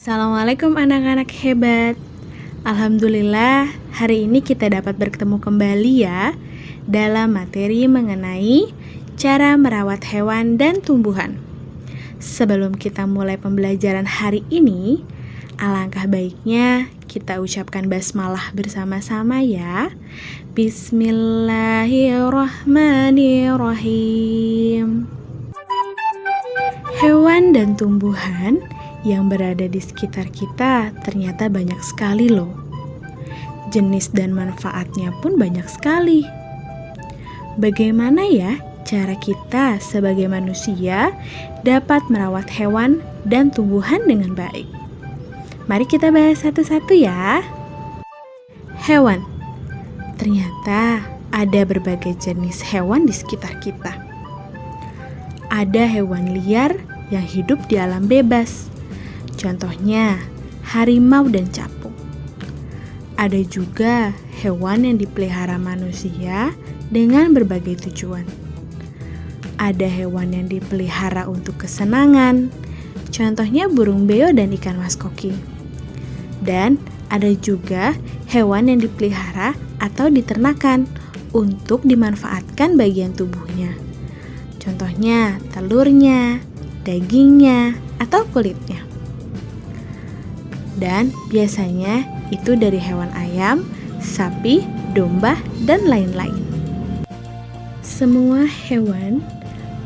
Assalamualaikum anak-anak hebat. Alhamdulillah, hari ini kita dapat bertemu kembali ya dalam materi mengenai cara merawat hewan dan tumbuhan. Sebelum kita mulai pembelajaran hari ini, alangkah baiknya kita ucapkan basmalah bersama-sama ya. Bismillahirrahmanirrahim. Hewan dan tumbuhan yang berada di sekitar kita ternyata banyak sekali loh. Jenis dan manfaatnya pun banyak sekali. Bagaimana ya cara kita sebagai manusia dapat merawat hewan dan tumbuhan dengan baik? Mari kita bahas satu-satu ya. Hewan. Ternyata ada berbagai jenis hewan di sekitar kita. Ada hewan liar yang hidup di alam bebas. Contohnya, harimau dan capung. Ada juga hewan yang dipelihara manusia dengan berbagai tujuan. Ada hewan yang dipelihara untuk kesenangan, contohnya burung beo dan ikan mas koki. Dan ada juga hewan yang dipelihara atau diternakan untuk dimanfaatkan bagian tubuhnya. Contohnya telurnya, dagingnya, atau kulitnya. Dan biasanya itu dari hewan ayam, sapi, domba, dan lain-lain. Semua hewan,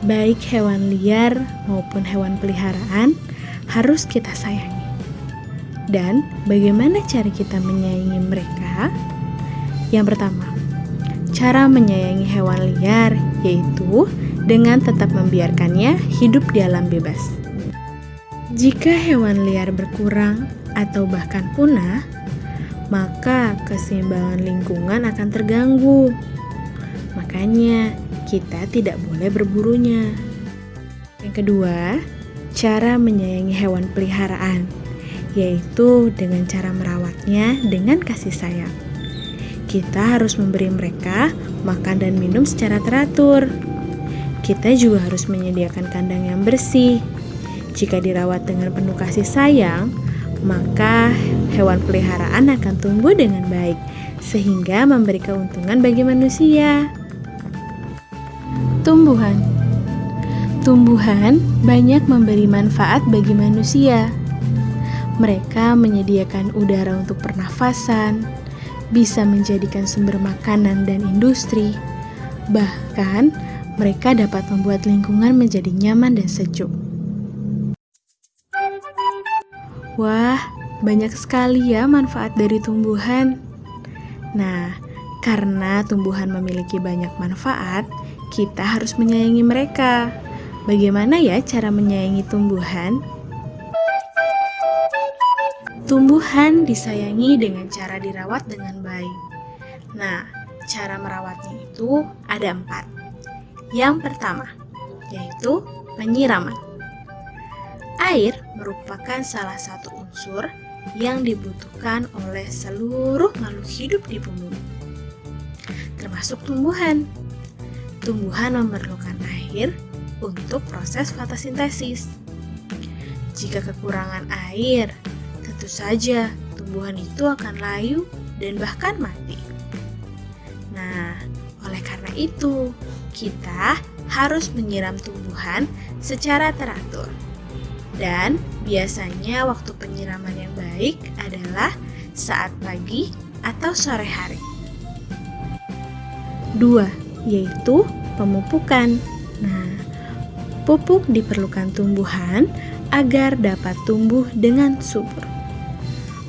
baik hewan liar maupun hewan peliharaan, harus kita sayangi. Dan bagaimana cara kita menyayangi mereka? Yang pertama, cara menyayangi hewan liar yaitu dengan tetap membiarkannya hidup di alam bebas. Jika hewan liar berkurang atau bahkan punah, maka keseimbangan lingkungan akan terganggu. Makanya kita tidak boleh berburunya. Yang kedua, cara menyayangi hewan peliharaan, yaitu dengan cara merawatnya dengan kasih sayang. Kita harus memberi mereka makan dan minum secara teratur. Kita juga harus menyediakan kandang yang bersih. Jika dirawat dengan penuh kasih sayang, maka hewan peliharaan akan tumbuh dengan baik, sehingga memberi keuntungan bagi manusia. Tumbuhan. Tumbuhan banyak memberi manfaat bagi manusia. Mereka menyediakan udara untuk pernafasan, bisa menjadikan sumber makanan dan industri. Bahkan, mereka dapat membuat lingkungan menjadi nyaman dan sejuk. Wah, banyak sekali ya manfaat dari tumbuhan. Nah, karena tumbuhan memiliki banyak manfaat, kita harus menyayangi mereka. Bagaimana ya cara menyayangi tumbuhan? Tumbuhan disayangi dengan cara dirawat dengan baik. Nah, cara merawatnya itu ada 4. Yang pertama, yaitu penyiraman. Air merupakan salah satu unsur yang dibutuhkan oleh seluruh makhluk hidup di bumi, termasuk tumbuhan. Tumbuhan memerlukan air untuk proses fotosintesis. Jika kekurangan air, tentu saja tumbuhan itu akan layu dan bahkan mati. Nah, oleh karena itu, kita harus menyiram tumbuhan secara teratur. Dan biasanya waktu penyiraman yang baik adalah saat pagi atau sore hari. 2, yaitu pemupukan. Nah, pupuk diperlukan tumbuhan agar dapat tumbuh dengan subur.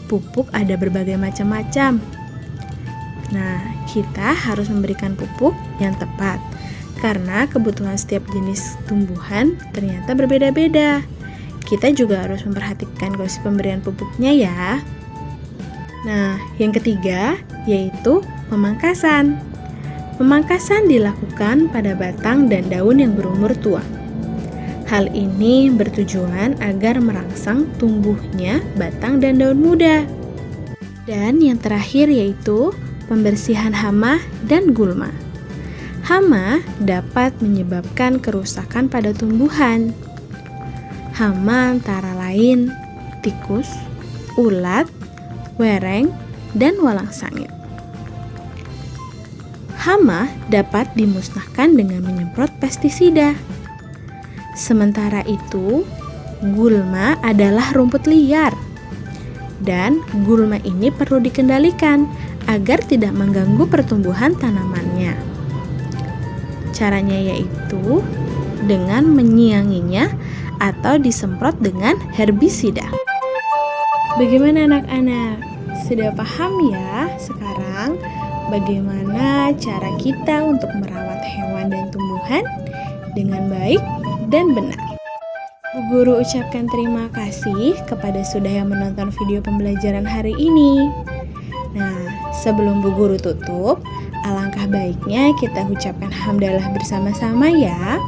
Pupuk ada berbagai macam-macam. Nah, kita harus memberikan pupuk yang tepat karena kebutuhan setiap jenis tumbuhan ternyata berbeda-beda. Kita juga harus memperhatikan kondisi pemberian pupuknya ya. Nah, yang ketiga yaitu pemangkasan. Pemangkasan dilakukan pada batang dan daun yang berumur tua. Hal ini bertujuan agar merangsang tumbuhnya batang dan daun muda. Dan yang terakhir yaitu pembersihan hama dan gulma. Hama dapat menyebabkan kerusakan pada tumbuhan. Hama antara lain tikus, ulat, wereng, dan walang sangit. Hama dapat dimusnahkan dengan menyemprot pestisida. Sementara itu, gulma adalah rumput liar. Dan gulma ini perlu dikendalikan agar tidak mengganggu pertumbuhan tanamannya. Caranya yaitu dengan menyianginya atau disemprot dengan herbisida. Bagaimana anak-anak? Sudah paham ya sekarang bagaimana cara kita untuk merawat hewan dan tumbuhan dengan baik dan benar? Bu Guru ucapkan terima kasih kepada sudah yang menonton video pembelajaran hari ini. Nah, sebelum Bu Guru tutup, alangkah baiknya kita ucapkan hamdalah bersama-sama ya.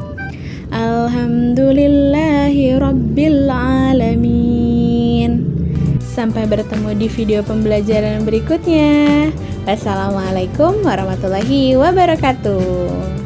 Alhamdulillahirabbil alamin. Sampai bertemu di video pembelajaran berikutnya. Wassalamualaikum warahmatullahi wabarakatuh.